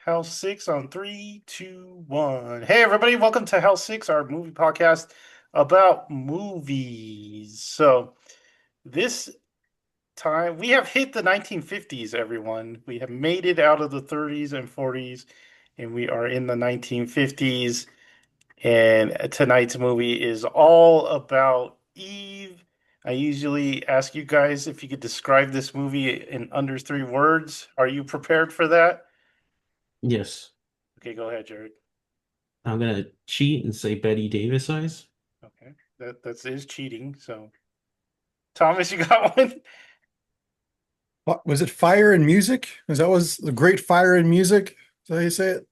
House 6 on three, two, one. Hey, everybody, welcome to House 6, our movie podcast about movies. This time we have hit the 1950s, everyone. We have made it out of the 30s and 40s, and we are in the 1950s. And tonight's movie is all about Eve. I usually ask you guys if you could describe this movie in under 3 words. Are you prepared for that? Yes, Okay, go ahead, Jared. I'm gonna cheat and say Betty Davis eyes. Okay, that is cheating. So, Thomas, you got one? What was it? Fire and Music? Is that was the Great Fire and Music? Is that how you say it?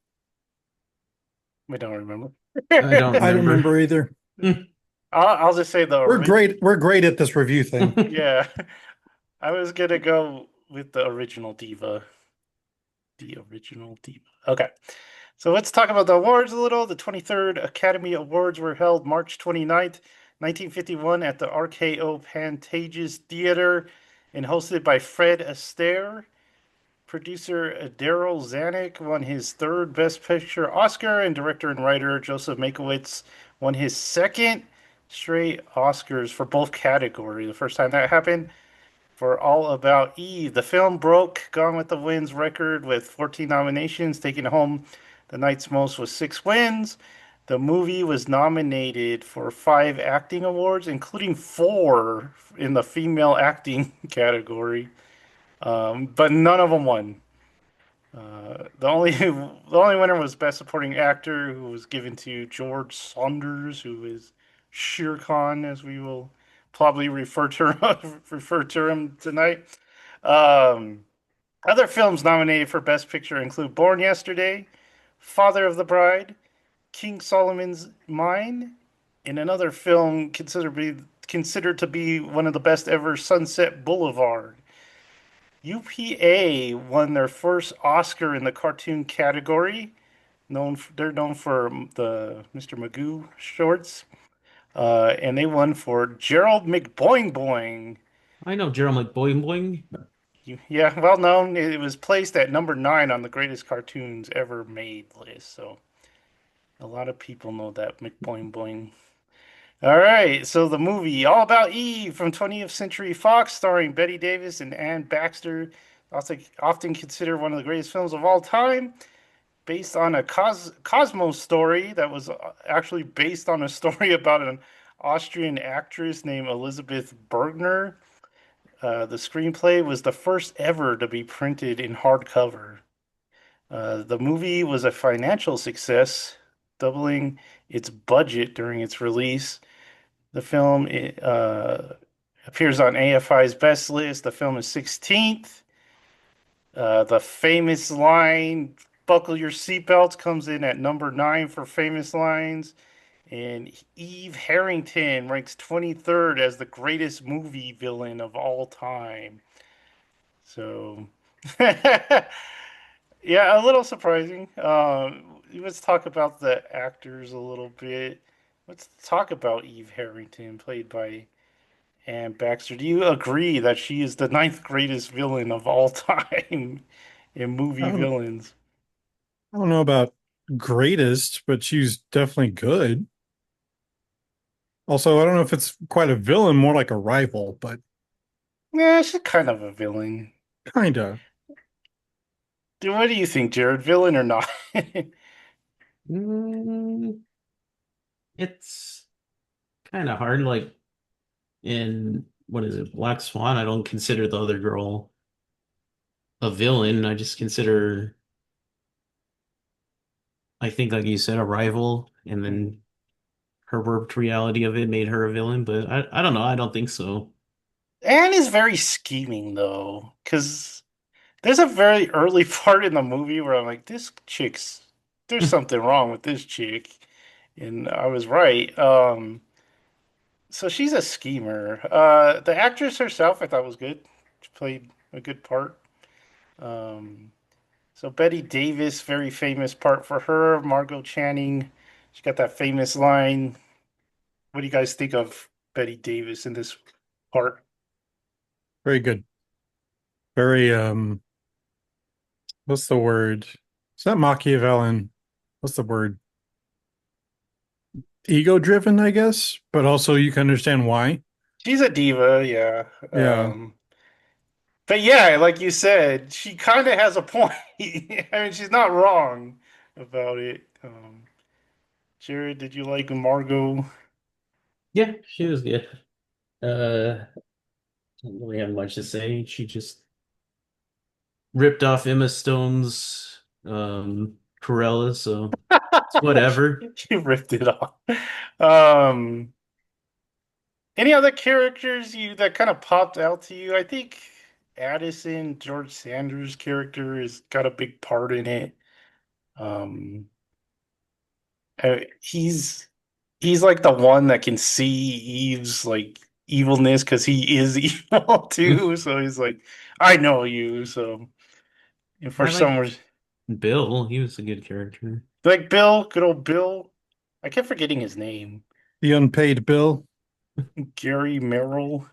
We don't remember. I don't I don't remember. remember either. Hmm. I'll just say the We're original. great. We're great at this review thing. Yeah, I was gonna go with the original diva. The original diva. Okay, so let's talk about the awards a little. The 23rd Academy Awards were held March 29th, 1951 at the RKO Pantages Theater and hosted by Fred Astaire. Producer Daryl Zanuck won his third Best Picture Oscar, and director and writer Joseph Mankiewicz won his second straight Oscars for both categories. The first time that happened for All About Eve. The film broke Gone with the Wind's record with 14 nominations, taking home the night's most with 6 wins. The movie was nominated for 5 acting awards, including 4 in the female acting category, but none of them won. The only winner was Best Supporting Actor, who was given to George Saunders, who is Shere Khan, as we will probably refer to him tonight. Um, Other films nominated for Best Picture include Born Yesterday, Father of the Bride, King Solomon's Mine, and another film considered to be one of the best ever, Sunset Boulevard. UPA won their first Oscar in the cartoon category. They're known for the Mr. Magoo shorts, and they won for Gerald McBoing Boing. I know Gerald McBoing Boing. Yeah, well known. It was placed at number 9 on the greatest cartoons ever made list. So a lot of people know that McBoing Boing. All right, so the movie All About Eve from 20th Century Fox, starring Bette Davis and Ann Baxter, also often considered one of the greatest films of all time, based on a Cosmos story that was actually based on a story about an Austrian actress named Elizabeth Bergner. The screenplay was the first ever to be printed in hardcover. The movie was a financial success, doubling its budget during its release. The film appears on AFI's best list. The film is 16th. The famous line, buckle your seatbelts, comes in at number 9 for famous lines. And Eve Harrington ranks 23rd as the greatest movie villain of all time. So, yeah, a little surprising. Let's talk about the actors a little bit. Let's talk about Eve Harrington, played by Ann Baxter. Do you agree that she is the ninth greatest villain of all time in I movie don't. villains? I don't know about greatest, but she's definitely good. Also, I don't know if it's quite a villain, more like a rival, but Yeah, she's kind of a villain. kinda. What do you think, Jared? Villain or not? Mm, it's kind of hard. Like in what is it, Black Swan? I don't consider the other girl a villain. I just consider, I think, like you said, a rival, and then her warped reality of it made her a villain. But I don't know. I don't think so. Anne is very scheming, though, because there's a very early part in the movie where I'm like, there's something wrong with this chick. And I was right. So she's a schemer. The actress herself, I thought was good. She played a good part. Um, so Betty Davis, very famous part for her. Margot Channing, she got that famous line. What do you guys think of Betty Davis in this part? Very good. Very what's the word? It's not Machiavellian. What's the word? Ego driven, I guess, but also you can understand why. She's a diva, yeah. Yeah. But yeah, like you said, she kind of has a point. I mean, she's not wrong about it. Jared, did you like Margot? Yeah, she was good. Don't really have much to say. She just ripped off Emma Stone's Cruella, so it's whatever. She ripped it off. Um, any other characters you that kind of popped out to you? I think Addison, George Sanders' character, has got a big part in it. Um, he's like the one that can see Eve's like evilness because he is evil too. So he's like, I know you. So and for I some like reason, Bill. He was a good character. like Bill, good old Bill. I kept forgetting his name. The unpaid bill. Gary Merrill.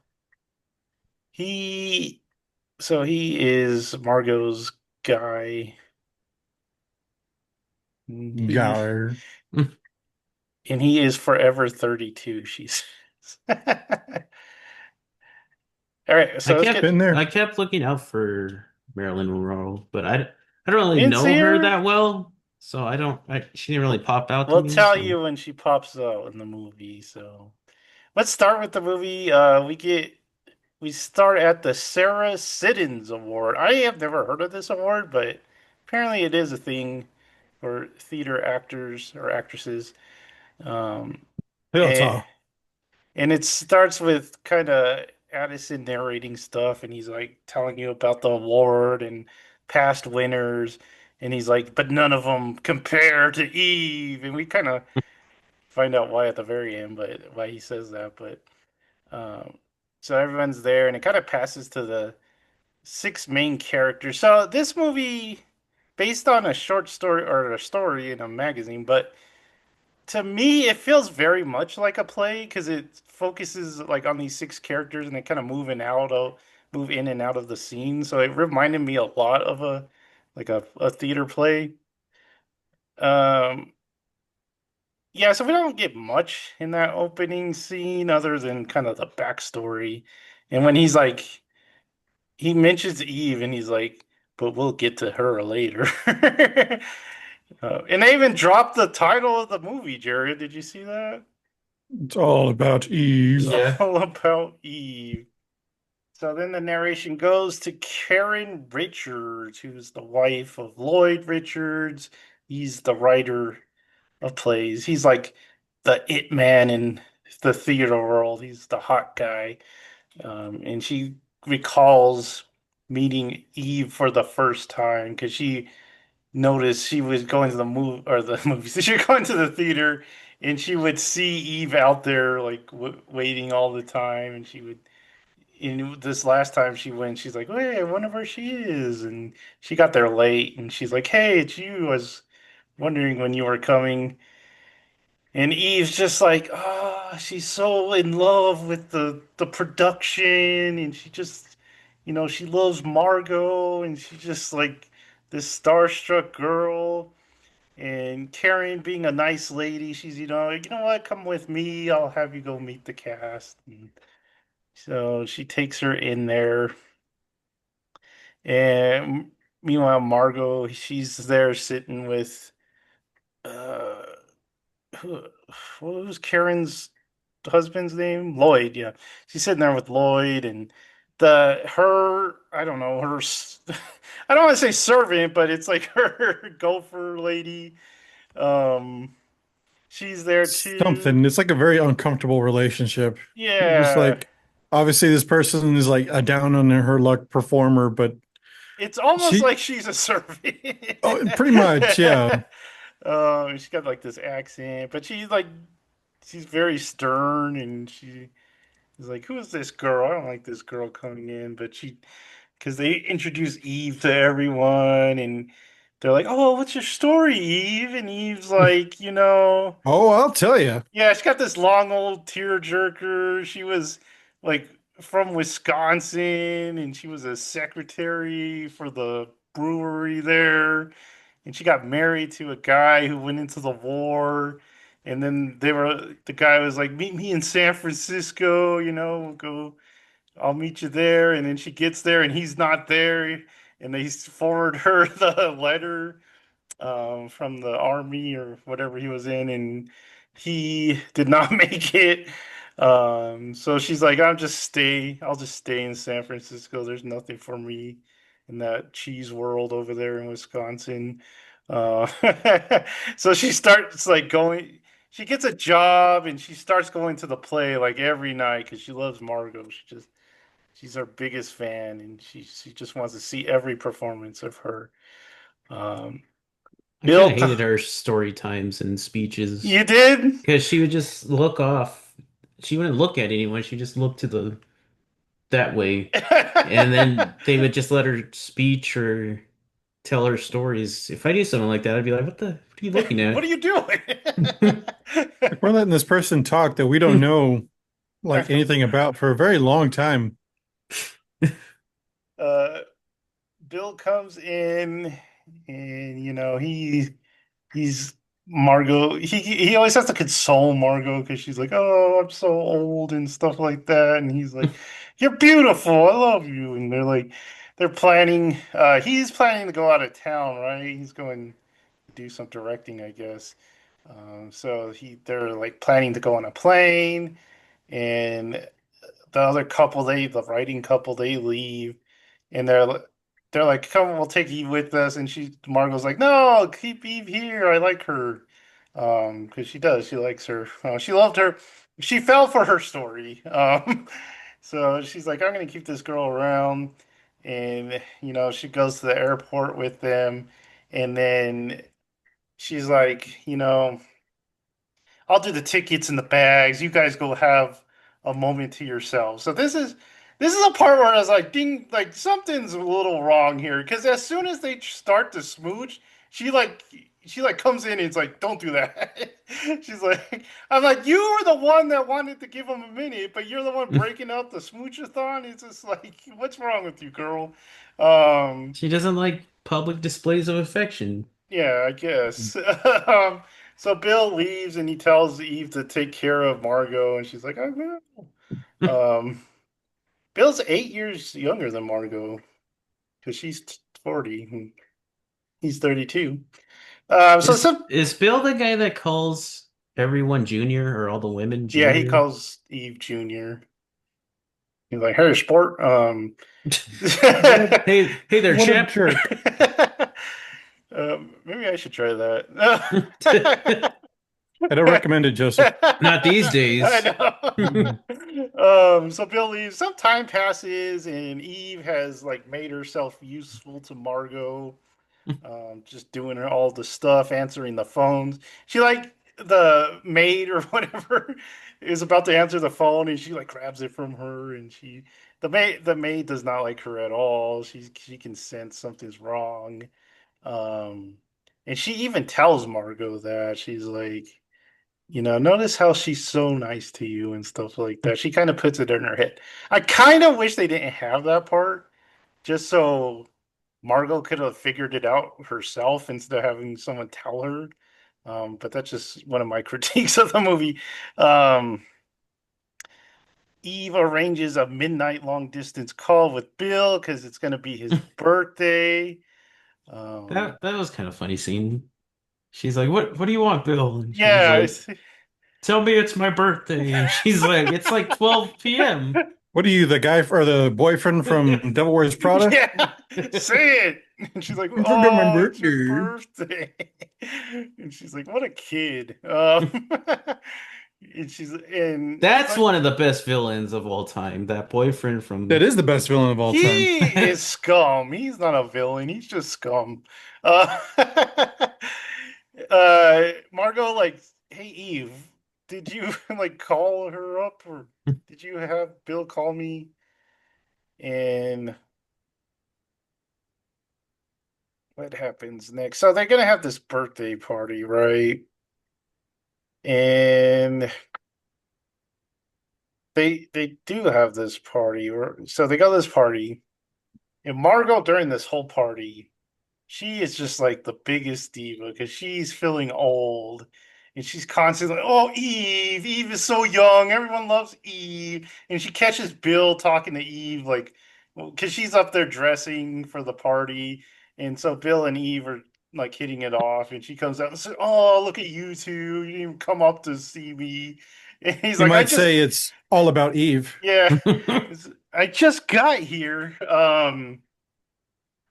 He he is Margot's guy. He Gar. and he is forever 32, she says. All right, I so let's kept get Been there. I kept looking out for Marilyn Monroe, but I don't really in know her here. that well, so she didn't really pop out to We'll me. tell So you when she pops out in the movie. So let's start with the movie. We start at the Sarah Siddons Award. I have never heard of this award, but apparently it is a thing for theater actors or actresses. Um, and, Filter. and it starts with kind of Addison narrating stuff, and he's like telling you about the award and past winners, and he's like, but none of them compare to Eve, and we kind of find out why at the very end, but why he says that. But um, so everyone's there, and it kind of passes to the six main characters. So this movie, based on a short story or a story in a magazine, but to me, it feels very much like a play because it focuses like on these six characters and they kind of move in and out of the scene. So it reminded me a lot of a theater play. Um, Yeah, so we don't get much in that opening scene other than kind of the backstory. And when he mentions Eve and he's like, but we'll get to her later. And they even dropped the title of the movie, Jared. Did you see that? It's all about It's Eve. yeah, all about Eve. So then the narration goes to Karen Richards, who's the wife of Lloyd Richards. He's the writer of plays. He's like the it man in the theater world. He's the hot guy. And she recalls meeting Eve for the first time because she noticed she was going to the movie or the movies. She was going to the theater and she would see Eve out there like waiting all the time. And she would, and this last time she went, she's like, "Hey, I wonder where she is." And she got there late and she's like, "Hey, it's you. I was wondering when you were coming." And Eve's just like, she's so in love with the production, and she just, she loves Margot, and she's just like this starstruck girl. And Karen being a nice lady, she's, like, you know what, come with me, I'll have you go meet the cast. And so she takes her in there, and meanwhile, Margot, she's there sitting with, uh, who, what was Karen's husband's name? Lloyd, yeah. She's sitting there with Lloyd and I don't know, I don't want to say servant, but it's like her gopher lady. Um, she's there too. Something. It's like a very uncomfortable relationship. Just Yeah. like obviously this person is like a down on her luck performer, but It's almost she like she's a servant. oh pretty much, yeah. She's got like this accent, but she's very stern and she is like, who is this girl? I don't like this girl coming in, but because they introduce Eve to everyone and they're like, "Oh, what's your story, Eve?" And Eve's like, Oh, I'll tell you. yeah, she's got this long old tearjerker. She was like from Wisconsin and she was a secretary for the brewery there. and she got married to a guy who went into the war. And then the guy was like, meet me in San Francisco, we'll go, I'll meet you there. And then she gets there and he's not there. And they forward her the letter from the army or whatever he was in, and he did not make it. So she's like, I'll just stay in San Francisco. There's nothing for me in that cheese world over there in Wisconsin. Uh, so she starts like going, she gets a job and she starts going to the play like every night because she loves Margot. She's our biggest fan and she just wants to see every performance of her. Um, I kind of Bill, hated her story times and speeches you did? because she would just look off. She wouldn't look at anyone. She just looked to the that way, and then they would just let her speech or tell her stories. If I do something like that, I'd be like, what are you looking What are at?" you doing? Like we're letting this person talk that we don't know like anything about for a very long time. uh, Bill comes in, and he's Margot. He always has to console Margot because she's like, "Oh, I'm so old" and stuff like that. And he's like, "You're beautiful. I love you." And they're planning. He's planning to go out of town, right? He's going to do some directing, I guess. So they're like planning to go on a plane, and the writing couple, they leave, and they're like, "Come, we'll take Eve with us." And Margot's like, "No, keep Eve here. I like her." Because she does, she likes her. She loved her. She fell for her story. So she's like, "I'm gonna keep this girl around," and she goes to the airport with them, and then she's like, I'll do the tickets and the bags. You guys go have a moment to yourselves. So this is a part where I was like, ding, like something's a little wrong here. Because as soon as they start to smooch, she like she like comes in and it's like, don't do that. She's like, I'm like, you were the one that wanted to give him a minute, but you're the one breaking out the smoochathon. It's just like, what's wrong with you, girl? Um, She doesn't like public displays of affection. yeah, I guess. So Bill leaves and he tells Eve to take care of Margot, and she's like, "I will." Um, Bill's 8 years younger than Margot because she's 40 and he's 32. So Is some, is Bill the guy that calls everyone Junior or all the women yeah, he Junior? calls Eve Junior. He's like, "Hey, sport." What a Hey there, what a chip. jerk. Maybe I should try that. I don't recommend it, Joseph. Not these I days. Mm. know. So Bill leaves. Some time passes, and Eve has like made herself useful to Margot, just doing all the stuff, answering the phones. She like the maid or whatever is about to answer the phone, and she like grabs it from her, and the maid does not like her at all. She can sense something's wrong. Um, and she even tells Margot that she's like, notice how she's so nice to you and stuff like that. She kind of puts it in her head. I kind of wish they didn't have that part, just so Margot could have figured it out herself instead of having someone tell her. But that's just one of my critiques of the movie. Um, Eve arranges a midnight long distance call with Bill because it's going to be his birthday. Um, That was kind of funny scene. She's like, "What do you want, Bill?" And she's yeah, like, "Tell me it's my birthday." And she's like, "It's like 12 p.m." What are you, the guy or the boyfriend from Devil Wears Prada? yeah, say it. And she's like, You forgot my "Oh, it's your birthday. birthday." And she's like, "What a kid." And That's like one of the best villains of all time. That boyfriend That from is the best villain of all time. he is scum. He's not a villain. He's just scum. Uh, Margot, like, hey Eve, did you like call her up, or did you have Bill call me? And what happens next? So they're gonna have this birthday party, right? And they do have this party, or so they go to this party, and Margot during this whole party she is just like the biggest diva because she's feeling old and she's constantly like, oh, Eve, Eve is so young. Everyone loves Eve. And she catches Bill talking to Eve, like, because she's up there dressing for the party. And so Bill and Eve are like hitting it off. And she comes out and says, oh, look at you two. You didn't even come up to see me. And he's You like, I might just, say it's all about Eve. yeah, I just got here.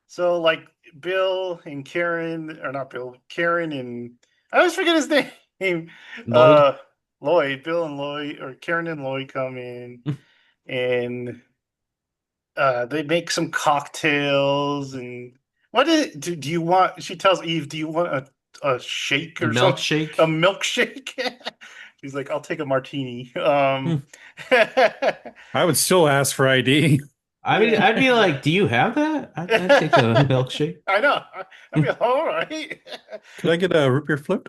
So like Bill and Karen, or not Bill, Karen and I always forget his name. Lloyd. Lloyd, Bill and Lloyd, or Karen and Lloyd come in and they make some cocktails and what is do you want? She tells Eve, "Do you want a shake A or something? A milkshake. milkshake?" She's like, "I'll take a martini." Hmm. I would still ask for ID. I mean, Yeah. I'd be like, "Do you have that?" I'd take a milkshake. I know. I mean, all right. Could I get a root beer float?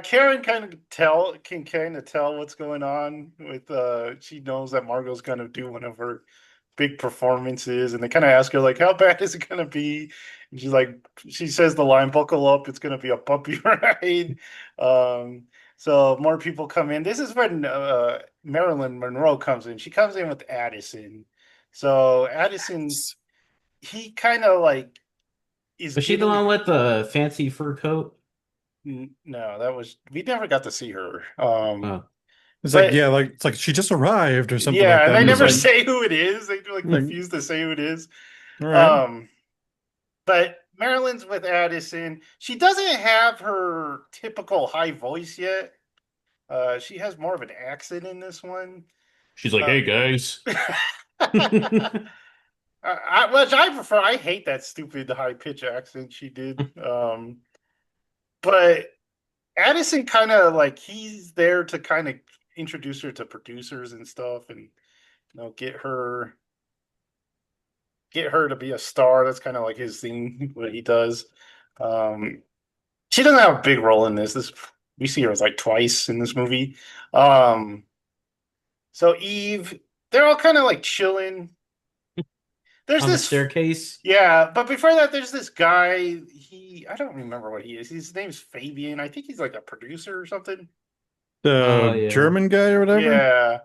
Karen can kind of tell what's going on with she knows that Margot's gonna do one of her big performances and they kind of ask her like how bad is it gonna be? And she says the line buckle up, it's gonna be a bumpy ride. Um so more people come in. This is when Marilyn Monroe comes in. She comes in with Addison. So Addison, he kind of like is Was she the getting one with the fancy fur coat? no, that was we never got to see her. Oh, It's like, But yeah, like it's like she just arrived or something like yeah, and that. they And it's never like, say who it is. They like like, refuse to say who it is. all right. Um, but Marilyn's with Addison. She doesn't have her typical high voice yet. She has more of an accent in this one. she's like, Uh, "Hey guys." which I prefer. I hate that stupid high pitch accent she did. But Addison kind of like he's there to kind of introduce her to producers and stuff, and get her to be a star. That's kind of like his thing, what he does. Um, she doesn't have a big role in this. This we see her like twice in this movie. Um, so Eve, they're all kind of like chilling. There's On the this, staircase. yeah, but before that, there's this guy. I don't remember what he is. His name's Fabian. I think he's like a producer or something. Oh The yeah. German guy or whatever. Yeah.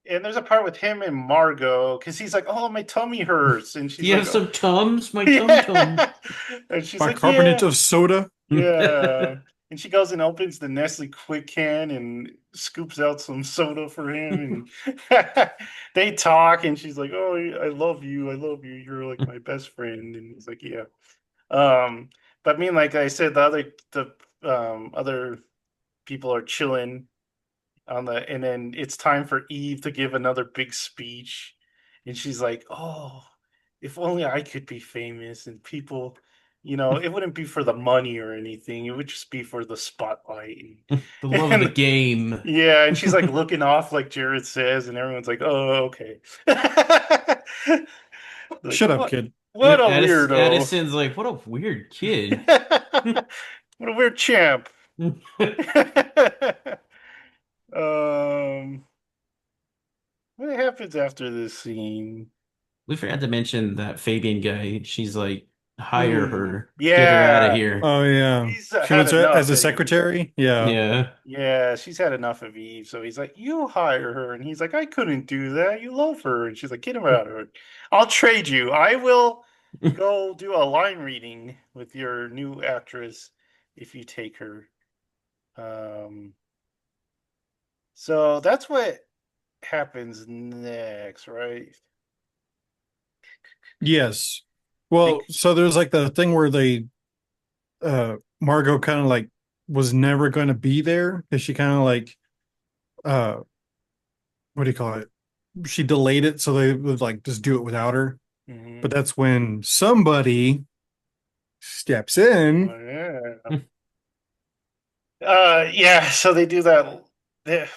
And there's a part with him and Margot because he's like, "Oh, my tummy hurts," and Do she's you like, have "Oh, some Tums? My tum tum. yeah," and she's like, Bicarbonate "Yeah, of soda. yeah," and she goes and opens the Nestle Quick can and scoops out some soda for him, and they talk, and she's like, "Oh, I love you, I love you, you're like my best friend," and he's like, "Yeah." Um, but I mean, like I said, the other people are chilling and then it's time for Eve to give another big speech. And she's like, "Oh, if only I could be famous and people, it wouldn't be for the money or anything. It would just be for the spotlight." The And, love of the and game. yeah, and she's like looking off like Jared says, and everyone's like, "Oh, okay." Like, Shut up, what kid. what a weirdo. Addison's like, what a weird kid. What a weird champ. Um what happens after this scene? We forgot to mention that Fabian guy. She's like, hire her, get her out of Yeah, here. Oh yeah. he's She had wants her as enough a of Eve. secretary. Yeah. Yeah. Yeah, she's had enough of Eve. So he's like, "You hire her," and he's like, "I couldn't do that. You love her." And she's like, "Get him out of her. I'll trade you. I will go do a line reading with your new actress if you take her." Um, so that's what happens next, right? Yes. Well, Think. so there's like the thing where Margot kind of like was never going to be there because she kind of like uh what do you call it? She delayed it so they would like just do it without her. Mhm. But that's when somebody steps in. Oh, yeah. Yeah, so they do that.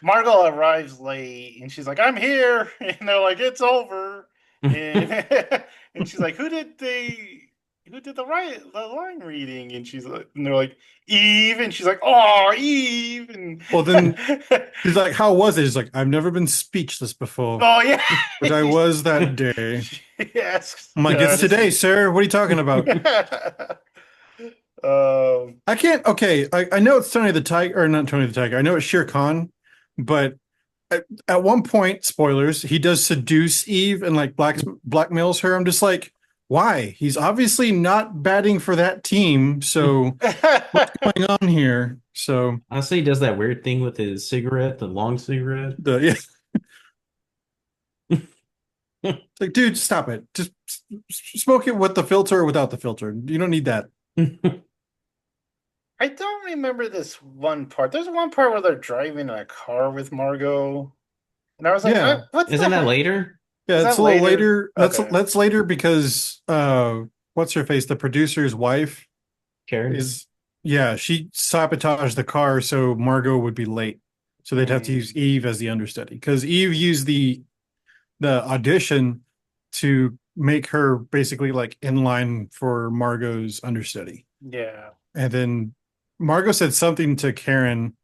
Margot arrives late and she's like, "I'm here." And they're like, "It's over." And and she's like, who did the line reading?" And and they're like, "Eve," and she's like, "Oh, Eve," and Well, then he's like, "How was it?" He's like, "I've never been speechless before, oh yeah, but I was that day." she asks I'm like, "It's today, Addison. sir. What are you talking about?" um, I can't. Okay, I know it's Tony the Tiger, or not Tony the Tiger. I know it's Shere Khan, but at one point, spoilers, he does seduce Eve and like blackmails her. I'm just like, why? He's obviously not batting for that team. So what's going on here? So Honestly, he does that weird thing with his cigarette, the long cigarette. the yeah, like, dude, stop it. Just smoke it with the filter or without the filter. You don't need that. I don't remember this one part. There's one part where they're driving in a car with Margot, and I was like, Yeah, "What the Isn't that heck?" later, Is yeah. It's that a little later? later. Okay. That's later because what's her face? The producer's wife Karen? is yeah, she sabotaged the car so Margot would be late. So they'd have to use Mm, Eve as the understudy because Eve used the audition to make her basically like in line for Margot's understudy. yeah. And then Margot said something to Karen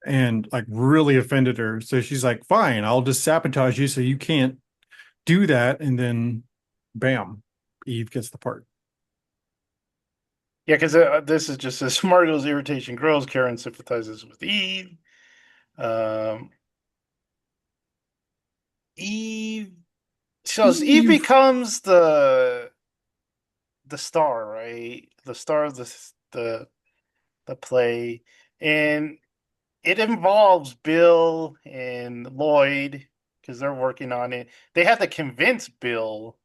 and like really offended her. So she's like, "Fine, I'll just sabotage you so you can't do that." And then bam, Eve gets the part. Yeah, because this is just as Margot's irritation grows, Karen sympathizes with Eve. Um, Eve, so Eve Eve. becomes the star, right? The star of the play, and it involves Bill and Lloyd because they're working on it. They have to convince Bill.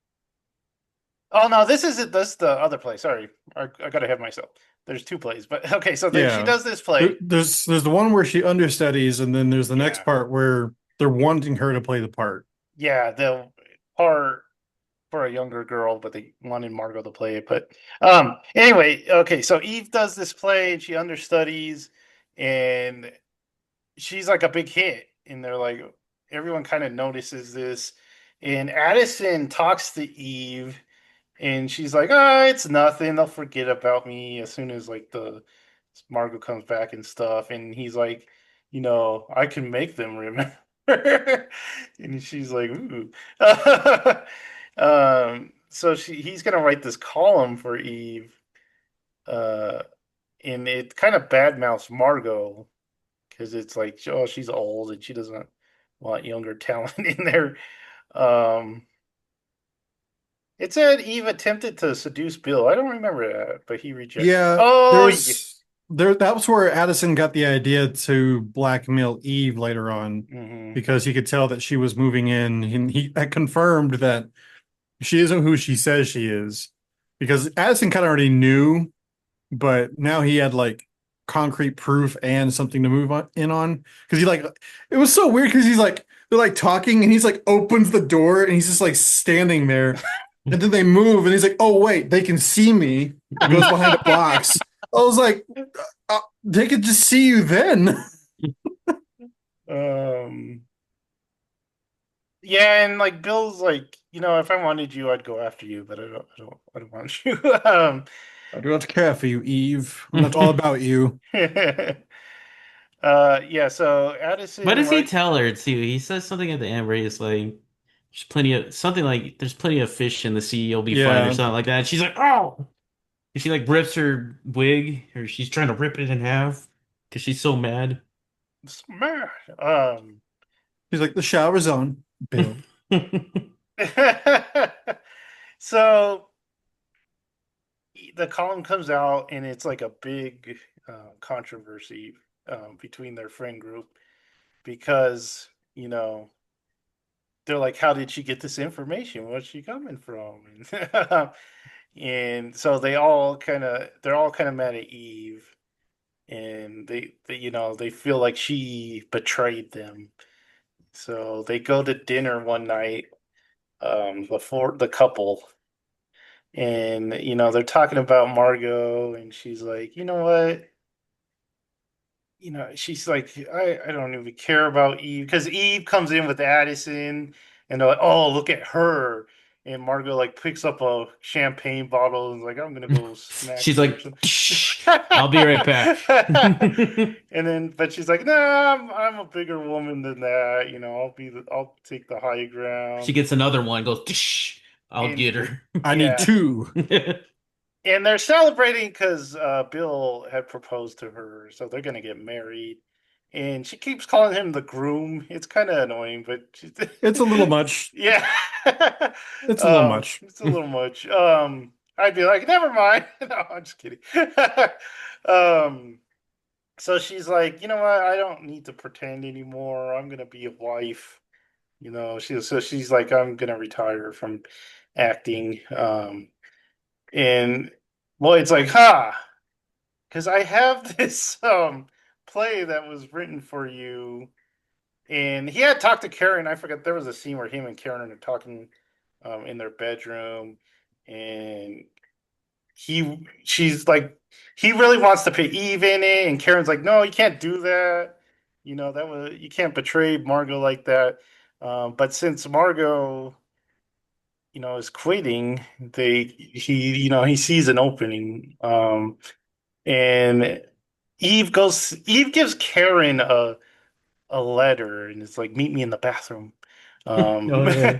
Oh no, this is it. This is the other play. Sorry, I got ahead of myself. There's two plays, but okay. So she Yeah. does this play. There's the one where she understudies, and then there's the next Yeah, part where they're wanting her to play the part. yeah. The part for a younger girl, but they wanted Margot to play it. But anyway, okay. So Eve does this play, and she understudies, and she's like a big hit, and they're like everyone kind of notices this. And Addison talks to Eve, and she's like, "Oh, it's nothing. They'll forget about me as soon as like the Margot comes back and stuff." And he's like, "I can make them remember." And she's like, "Ooh." So he's gonna write this column for Eve, uh, and it kind of badmouths Margot because it's like, oh, she's old and she doesn't want younger talent in there. Um, it said Eve attempted to seduce Bill. I don't remember that, but he rejected. Yeah, Oh, yeah. that was where Addison got the idea to blackmail Eve later on Hmm. because he could tell that she was moving in, and he had confirmed that she isn't who she says she is. Because Addison kind of already knew, but now he had like concrete proof and something to move on. Because he like it was so weird because he's like they're like talking and he's like opens the door and he's just like standing there. And then they move and he's like, "Oh wait, they can see me." And goes behind a box. I was like, they could just see you then. um, yeah, and like Bill's like, if I wanted you, I'd go after you, but I don't want you. I do not care for you, Eve. I'm not all about you. Yeah. So What Addison, does he right? tell her too? He says something at the end where he's like, "There's plenty of something like there's plenty of fish in the sea. You'll be fine," or Yeah. something like that. And she's like, "Oh!" And she like rips her wig, or she's trying to rip it in half because she's so mad. Smash. He's like, the shower's on, Bill. So the column comes out, and it's like a big controversy between their friend group because they're like, "How did she get this information? Where's she coming from?" And so they're all kind of mad at Eve, and they feel like she betrayed them. So they go to dinner one night before the couple, and they're talking about Margot, and she's like, "You know what?" She's like, I don't even care about Eve because Eve comes in with Addison, and they're like, "Oh, look at her," and Margot like picks up a champagne bottle and is like, I'm gonna go snack She's here or like, something. "Shh, I'll be right back." And then, but she's like, nah, I'm a bigger woman than that. I'll take the high She ground. gets another one, goes, "Shh, I'll And get her." I need yeah, two. and they're celebrating because Bill had proposed to her, so they're gonna get married. And she keeps calling him the groom. It's kind of annoying, but It's a little much. yeah, It's a little much. it's a little much. I'd be like, never mind. No, I'm just kidding. um, so she's like, you know what? I don't need to pretend anymore. I'm gonna be a wife. She's like, I'm gonna retire from acting. And Lloyd's like, ha, because I have this play that was written for you. And he had talked to Karen. I forgot there was a scene where him and Karen are talking in their bedroom, and she's like, he really wants to put Eve in it, and Karen's like, no, you can't do that. You can't betray Margot like that. But since Margot, is quitting, he sees an opening. And Eve gives Karen a letter, and it's like, meet me in the bathroom. Oh yeah.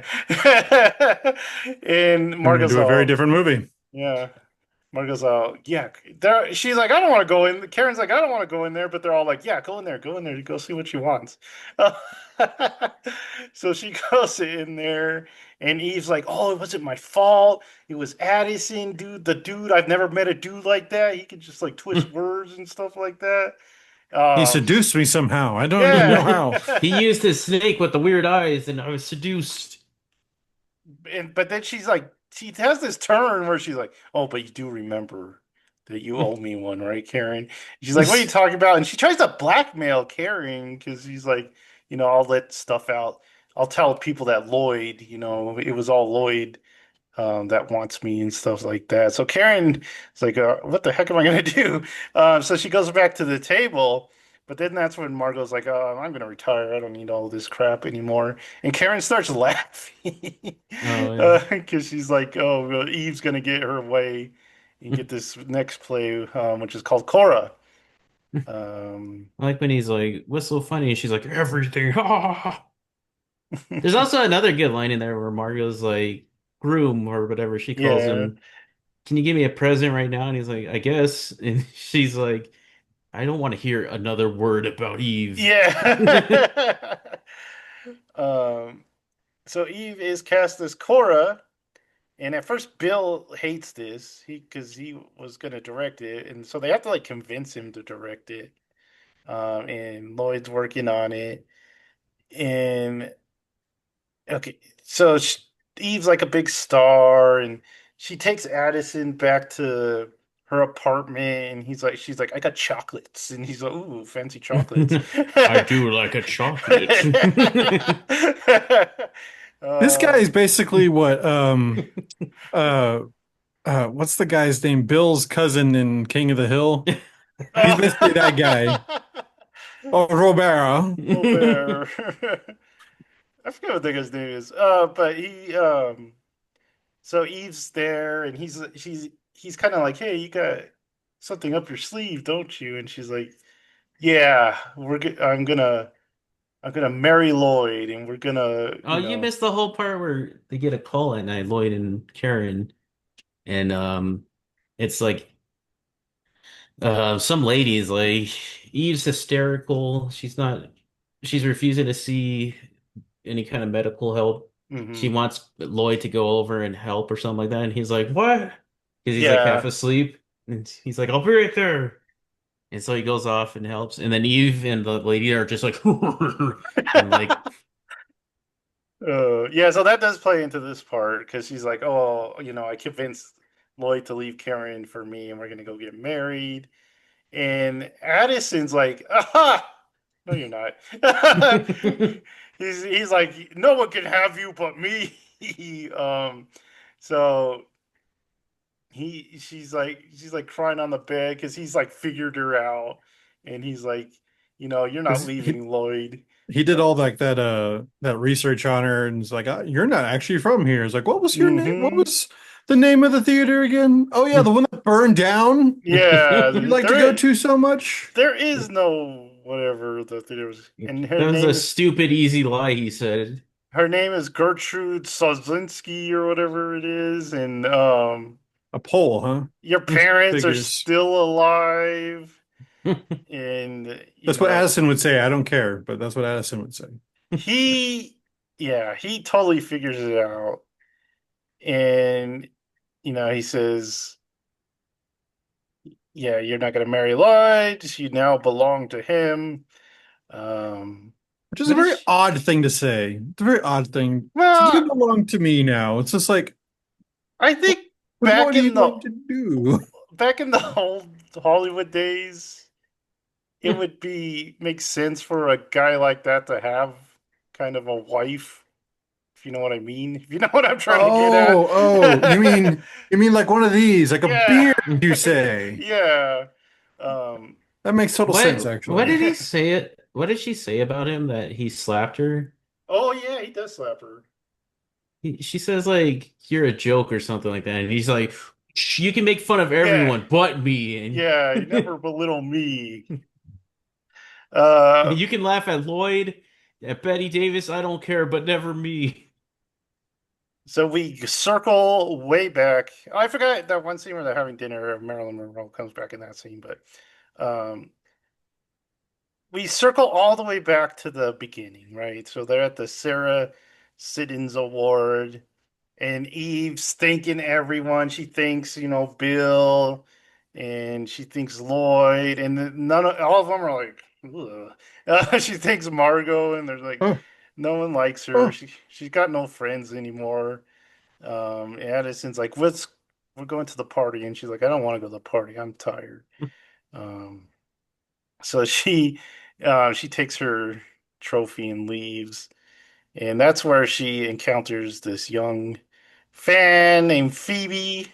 And Turned Margot's into a very all, different movie. yeah. Margot's all, yeah. She's like, I don't want to go in. Karen's like, I don't want to go in there, but they're all like, yeah, go in there, go see what she wants. So she goes in there, and Eve's like, oh, it wasn't my fault. It was Addison, dude. The dude, I've never met a dude like that. He could just like twist words and stuff like that. He Um, seduced me somehow. I don't even know yeah. how. He used his snake with the weird eyes, and I was seduced. But then she has this turn where she's like, "Oh, but you do remember that you owe me one, right, Karen?" She's like, "What are you talking about?" And she tries to blackmail Karen because she's like, I'll let stuff out. I'll tell people that Lloyd, it was all Lloyd that wants me and stuff like that. So Karen is like, what the heck am I gonna do? So she goes back to the table, but then that's when Margot's like, I'm gonna retire. I don't need all this crap anymore. And Karen starts laughing Oh yeah. because she's like, oh, well, Eve's gonna get her way and get this next play, which is called Cora. Um, I like when he's like, "What's so funny?" And she's like, "Everything." There's also another good line in there where Margot's like, "Groom" or whatever she calls yeah, him. "Can you give me a present right now?" And he's like, "I guess." And she's like, "I don't want to hear another word about Eve." yeah. um, so Eve is cast as Cora. And at first, Bill hates this because he was going to direct it, and so they have to like convince him to direct it. And Lloyd's working on it, and okay, so Eve's like a big star, and she takes Addison back to her apartment, and she's like, I got chocolates, and he's like, ooh, fancy chocolates. I do like a chocolate. This guy um, is basically what uh what's the guy's name? Bill's cousin in King of the Hill. He's basically that guy. Oh, Robert. Robert. I forget what the guy's name is. But so Eve's there, and he's kind of like, hey, you got something up your sleeve, don't you? And she's like, yeah, I'm gonna marry Lloyd, and we're gonna, Oh, you missed the whole part where they get a call at night, Lloyd and Karen, and it's like some ladies like Eve's hysterical. She's refusing to see any kind of medical help. She hmm wants Lloyd to go over and help or something like that, and he's like, "What?" Because he's like half yeah. asleep, and he's like, "I'll be right there." And so he goes off and helps, and then Eve and the lady are just like, and like, Yeah, so that does play into this part because she's like, oh, I convinced Lloyd to leave Karen for me, and we're gonna go get married. And Addison's like, aha, no, you're not. He's like, no one can have you but me. So she's like crying on the bed because he's like figured her out, and he's like, you're not Because leaving Lloyd. he did all like that research on her, and it's like, you're not actually from here. It's like, what was your name? What Hmm. was the name of the theater again? Oh yeah, the one that burned down. Yeah, You like to go to so much. there is no whatever that there was, and That was a stupid easy lie he said. her name is Gertrude Soslinski or whatever it is, and A pole, huh? your parents are Figures. still alive, and That's what Addison would say. I don't care, but that's what Addison would say. he, yeah, he totally figures it out, and he says, yeah, you're not going to marry Lloyd. You now belong to him. Um, Which is a what very is odd thing to say. It's a very odd thing. So you well, belong to me now. It's just like, I what, think what more back do you in the want to do? back in the old Hollywood days, it would be make sense for a guy like that to have kind of a wife, if you know what I mean. If you know what I'm trying to get at. You mean like one of these, like a Yeah. beard, you say. Yeah. Um, That makes total sense, What actually. did he say it? What did she say about him that he slapped her? oh yeah, he does slap her. She says like you're a joke or something like that, and he's like, You can make fun of Yeah. everyone but me, Yeah, you and never belittle me. Uh you can laugh at Lloyd, at Betty Davis. I don't care, but never me." so we circle way back. Oh, I forgot that one scene where they're having dinner. Marilyn Monroe comes back in that scene, but um we circle all the way back to the beginning, right? So they're at the Sarah Siddons Award, and Eve's thanking everyone. She thinks, Bill, and she thinks Lloyd, and none of all of them are like, ugh. She thinks Margot, and there's like Oh, no one likes her. oh. She's got no friends anymore. Addison's like, we're going to the party, and she's like, I don't want to go to the party. I'm tired. Um, so she takes her trophy and leaves, and that's where she encounters this young fan named Phoebe.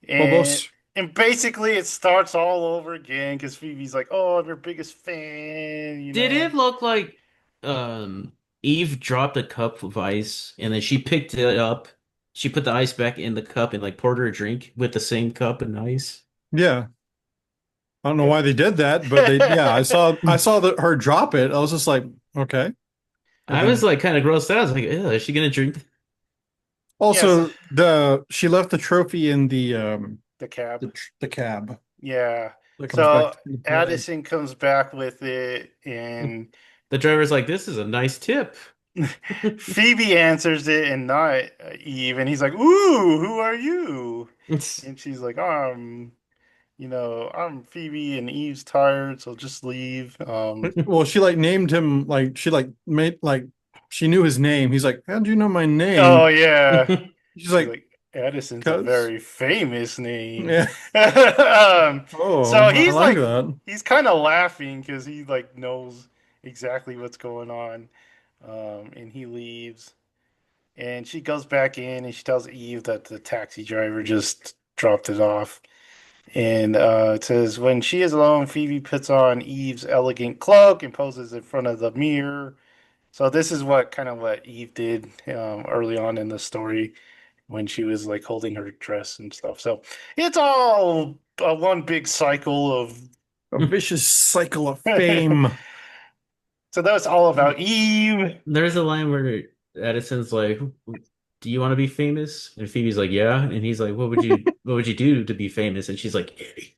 And Phobos. and basically it starts all over again because Phoebe's like, "Oh, I'm your biggest fan." Did it look like um Eve dropped a cup of ice and then she picked it up? She put the ice back in the cup and like poured her a drink with the same cup and ice. Yeah. I don't know why they did that, but yeah, I saw her drop it. I was just like, okay. And I was then like kind of grossed out. I was like, Ew, is she gonna drink? Yes, also she left the trophy in the cab. the cab Yeah. that comes back So to play. Addison comes back with it, and The driver's like, this is a nice tip. Phoebe answers it and not Eve, and he's like, "Ooh, who are you?" And she's like, I'm Phoebe, and Eve's tired, so just leave. Well, she like named him like she like made like she knew his name. He's like, how do you know my Oh name? yeah, She's she's like, like, Addison's a cuz. very famous name. Yeah. So Oh, I like that. he's kind of laughing because he like knows exactly what's going on, and he leaves, and she goes back in and she tells Eve that the taxi driver just dropped it off. And it says, when she is alone, Phoebe puts on Eve's elegant cloak and poses in front of the mirror. So this is what Eve did early on in the story when she was like holding her dress and stuff. So it's all one big cycle of. A vicious cycle of So fame. that's all about Eve. There's a line where Edison's like, "Do you want to be famous?" And Phoebe's like, "Yeah." And he's like, what would you do to be famous?" And she's like, "Anything."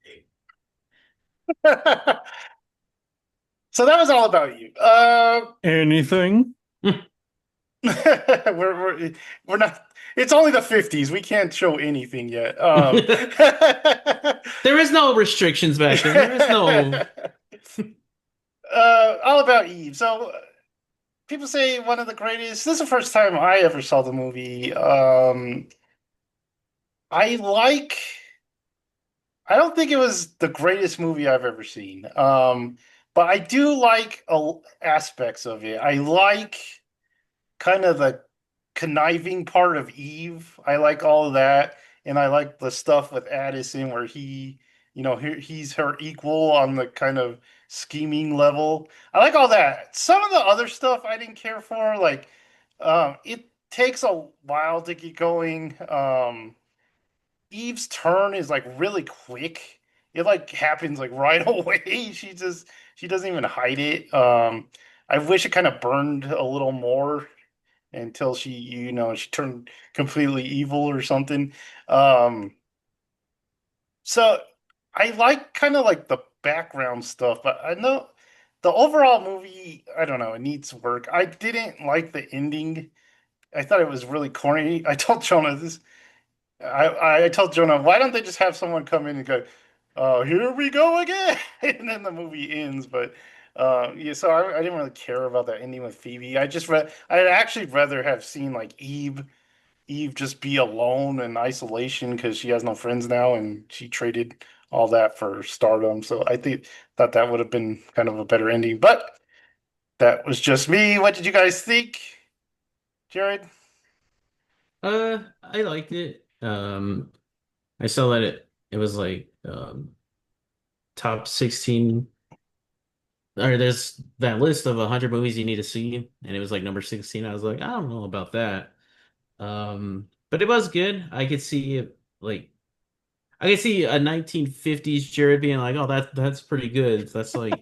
So that was all about you. Anything? We're not. It's only the 50s. We can't show anything yet. There is no restrictions back then. There is no. All about Eve. So people say one of the greatest. This is the first time I ever saw the movie. I like. I don't think it was the greatest movie I've ever seen. But I do like aspects of it. I like kind of the conniving part of Eve. I like all of that, and I like the stuff with Addison where he he's her equal on the kind of scheming level. I like all that. Some of the other stuff I didn't care for, like it takes a while to get going. Eve's turn is like really quick. It like happens like right away. She doesn't even hide it. I wish it kind of burned a little more until she turned completely evil or something. Um, so I like kind of like the background stuff, but I know the overall movie, I don't know, it needs work. I didn't like the ending. I thought it was really corny. I told Jonah, why don't they just have someone come in and go, here we go again, and then the movie ends. But yeah, so I didn't really care about that ending with Phoebe. I'd actually rather have seen like Eve just be alone in isolation because she has no friends now, and she traded all that for stardom. So thought that would have been kind of a better ending. But that was just me. What did you guys think, Jared? I liked it. I saw that it was like top 16, or there's that list of 100 movies you need to see, and it was like number 16. I was like, I don't know about that. But it was good. I could see it, like I could see a 1950s Jared being like, "Oh, that's pretty good." That's like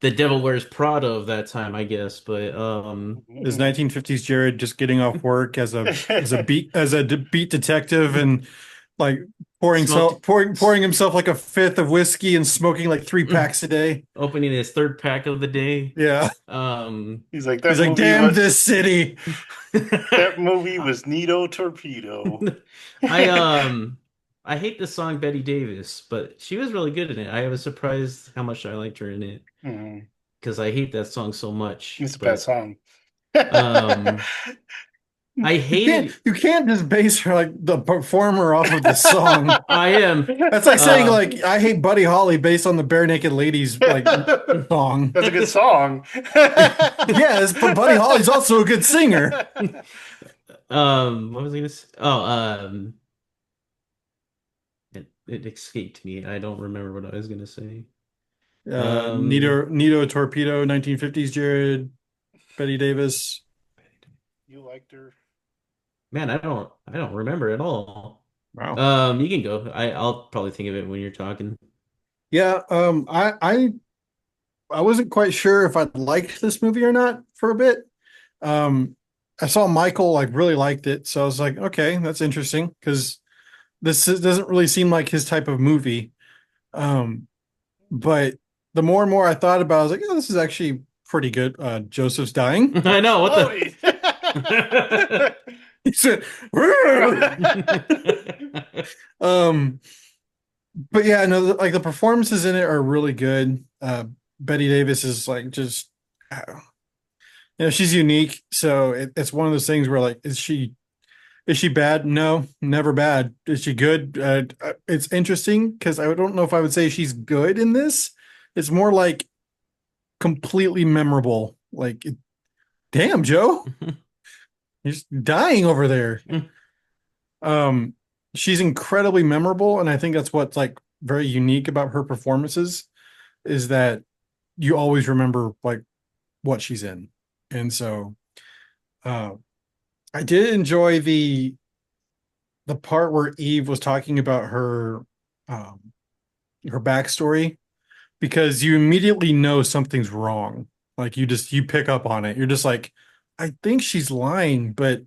the Devil Wears Prada of that time, I guess. But Is 1950s Jared just getting off work as a beat detective and like smoked pouring himself like a fifth of whiskey and smoking like 3 packs a day? opening his third pack of the day. Yeah. He's like He's like, damn this city. that movie was Nito Torpedo. I um I hate the song Betty Davis, but she was really good in it. I was surprised how much I liked her in it Mhm. because I hate that song so much. It's a bad But song. um I hated You can't just base her like the performer off of the song. I am That's like saying uh, like I hate Buddy Holly based on the Bare Naked Ladies like song. That's a good song. Yes, but Buddy Holly's also a good singer. what was I gonna say? Oh, it escaped me. I don't remember what I was gonna say. Nito Torpedo, 1950s Jared, Betty Davis. You liked her. Man, I don't remember at all. Wow. You can go. I'll probably think of it when you're talking. Yeah, I wasn't quite sure if I liked this movie or not for a bit. Um, I saw Michael like really liked it, so I was like, okay, that's interesting because doesn't really seem like his type of movie. But the more and more I thought about it, I was like, oh, this is actually pretty good. Joseph's dying. I know what the. He said, um, but yeah, no, like the performances in it are really good. Betty Davis is like just, she's unique. So it's one of those things where like, is she bad? No, never bad. Is she good? It's interesting because I don't know if I would say she's good in this. It's more like completely memorable. Like, damn, Joe, you're just dying over there. She's incredibly memorable, and I think that's what's like very unique about her performances is that you always remember like what she's in. And so I did enjoy the part where Eve was talking about her backstory because you immediately know something's wrong. Like you pick up on it. You're just like, I think she's lying, but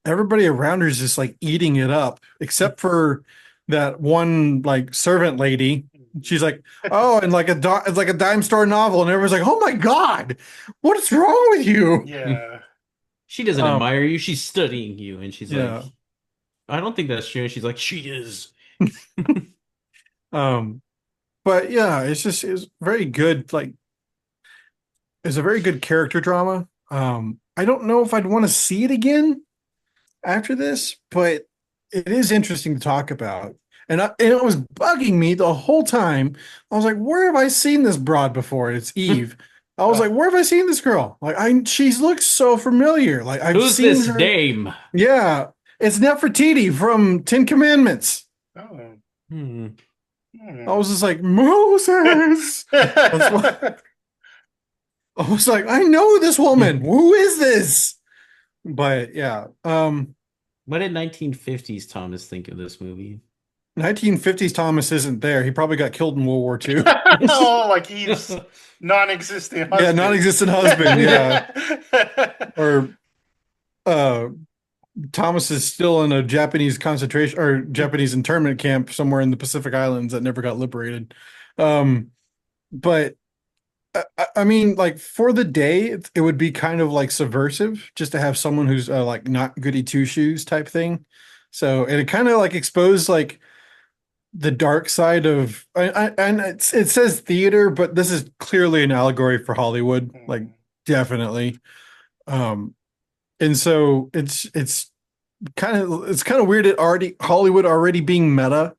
everybody around her is just like eating it up, except for that one like servant lady. She's like, oh, and like it's like a dime store novel, and everyone's like, oh my God, what's wrong with you? Yeah. She doesn't admire you, she's studying you, and she's Yeah. like, I don't think that's true. And she's like, she is. But yeah, it's very good. Like, it's a very good character drama. I don't know if I'd want to see it again after this, but it is interesting to talk about. And it was bugging me the whole time. I was like, where have I seen this broad before? It's Eve. I was like, where have I seen this girl? Like, she looks so familiar. Like, I've Who's seen this her. dame? Yeah, it's Nefertiti from Ten Commandments. Oh. Hmm. I was just like, Moses. That's what I was like. I know this woman. Who is this? But yeah, What did 1950s Thomas think of this movie? 1950s Thomas isn't there. He probably got killed in World War II. Oh, like Eve's non-existent Yeah, husband. non-existent husband. Yeah, or uh, Thomas is still in a Japanese concentration or Japanese internment camp somewhere in the Pacific Islands that never got liberated. Um, but I mean, like for the day, it would be kind of like subversive just to have someone who's like not goody two shoes type thing. So, and it kind of like exposed like the dark side of, and it says theater, but this is clearly an allegory for Hollywood, like definitely. Um, and so it's kind of weird. It already Hollywood already being meta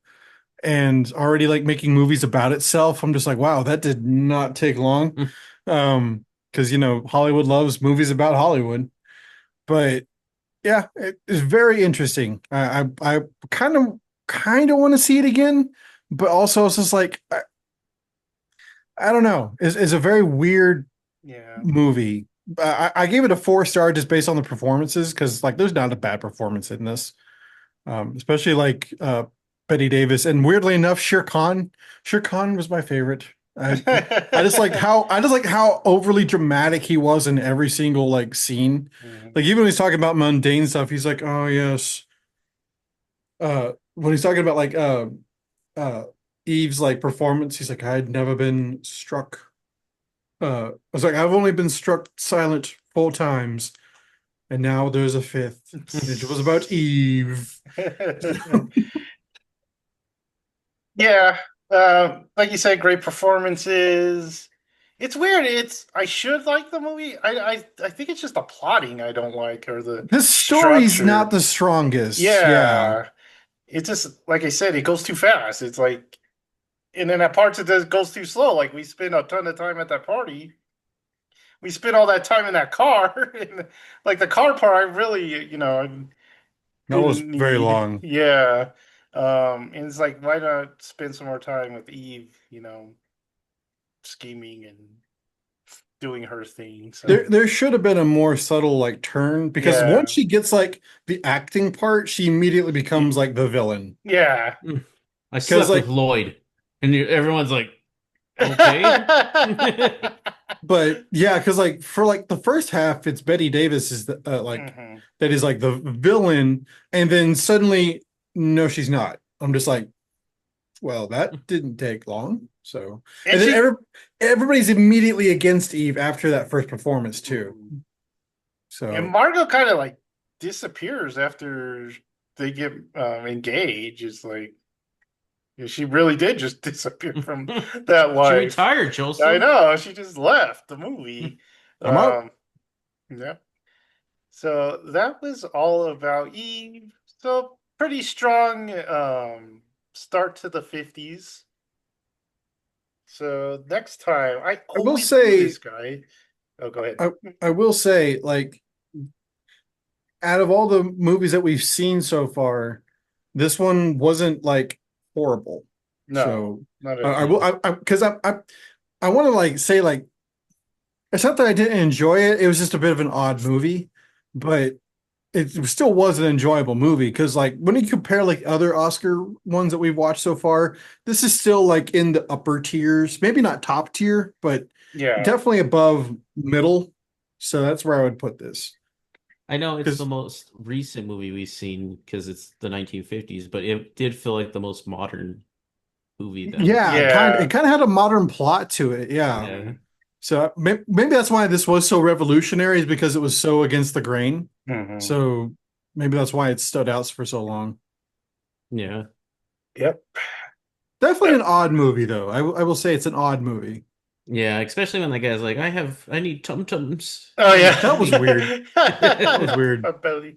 and already like making movies about itself. I'm just like, wow, that did not take long. Because Hollywood loves movies about Hollywood. But yeah, it's very interesting. I kind of want to see it again, but also it's just like I don't know. It's a very weird Yeah. movie. I gave it a 4 star just based on the performances because like there's not a bad performance in this, especially like Betty Davis and weirdly enough, Shere Khan. Shere Khan was my favorite. I just like how overly dramatic he was in every single like scene. Like even when he's talking about mundane stuff, he's like, "Oh yes." When he's talking about like uh Eve's like performance, he's like, "I'd never been struck." I was like, "I've only been struck silent 4 times, and now there's a fifth. It was about Eve." Yeah, like you said, great performances. It's weird. I should like the movie. I think it's just the plotting I don't like or the This story's not structure. the strongest. Yeah. Yeah, it's just like I said, it goes too fast. It's like, and then at parts goes too slow. Like we spend a ton of time at that party. We spent all that time in that car, and like the car part, I really, I That was didn't very need. long. Yeah, and it's like, why not spend some more time with Eve? Scheming and doing her thing. So There should have been a more subtle like turn because yeah, once she gets like the acting part, she immediately becomes like the villain. yeah. I Because slept with like, Lloyd, and everyone's like, okay. but yeah, because like for like the first half, it's Betty Davis is the like Mhm. that is like the villain, and then suddenly, no, she's not. I'm just like, well, that didn't take long. So, And and then she everybody's immediately against Eve after that first performance too. and So Margot kind of like disappears after they get engaged. It's like, yeah, she really did just disappear from that She life. retired, I Joseph. know, she just left the movie. I'm out. Yeah. So that was all about Eve. So pretty strong start to the 50s. So next time, I I will always do say, this, guy. Oh, go ahead. I will say, like, out of all the movies that we've seen so far, this one wasn't like horrible. No, So not at I all. will, because I want to like say like it's not that I didn't enjoy it. It was just a bit of an odd movie, but it still was an enjoyable movie because like when you compare like other Oscar ones that we've watched so far, this is still like in the upper tiers, maybe not top tier, but Yeah. definitely above middle. So that's where I would put this. I know it's the Because most recent movie we've seen because it's the 1950s, but it did feel like the most modern movie then. yeah, it Yeah. kind of had a modern plot to it. Yeah. Yeah. So maybe that's why this was so revolutionary is because it was so against the grain. Hmm. So maybe that's why it stood out for so long. Yeah. Yep. Definitely an odd movie though. I will say it's an odd movie. Yeah, especially when the guy's like, I need tum-tums. Oh yeah. That was weird. That was weird. My belly.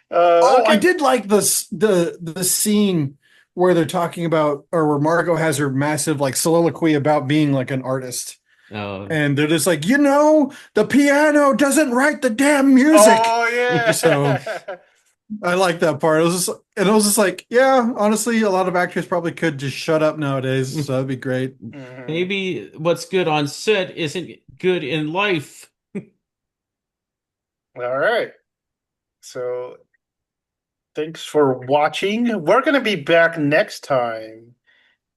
Oh, I Okay. did like the scene where they're talking about or where Margot has her massive like soliloquy about being like an artist. Oh, And they're just like, the piano doesn't write the damn music. Oh So yeah. I like that part. It was just like, yeah, honestly, a lot of actors probably could just shut up nowadays, so that'd be great. Mhm. Maybe what's good on set isn't good in life. All right. So thanks for watching. We're going to be back next time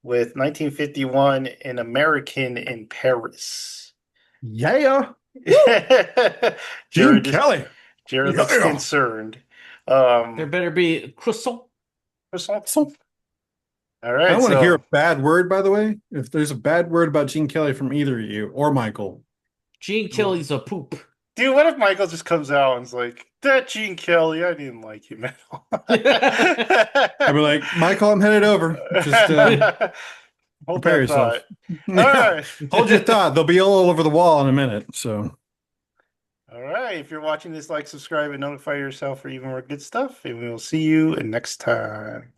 with 1951 An American in Paris. Yeah. Gene Jared is Kelly. Jared looks Yeah. concerned. There Um, better be croissant. So all I right, don't want to hear a so bad word, by the way. If there's a bad word about Gene Kelly from either of you or Michael, Gene Kelly's a poop. dude, what if Michael just comes out and is like, that Gene Kelly, I didn't like him at all. I'd be like, Michael, I'm headed over. Just Hold prepare that thought. yourself. All Yeah. right. Hold your thought. They'll be all over the wall in a minute. So All right. If you're watching this, like, subscribe, and notify yourself for even more good stuff. And we will see you next time.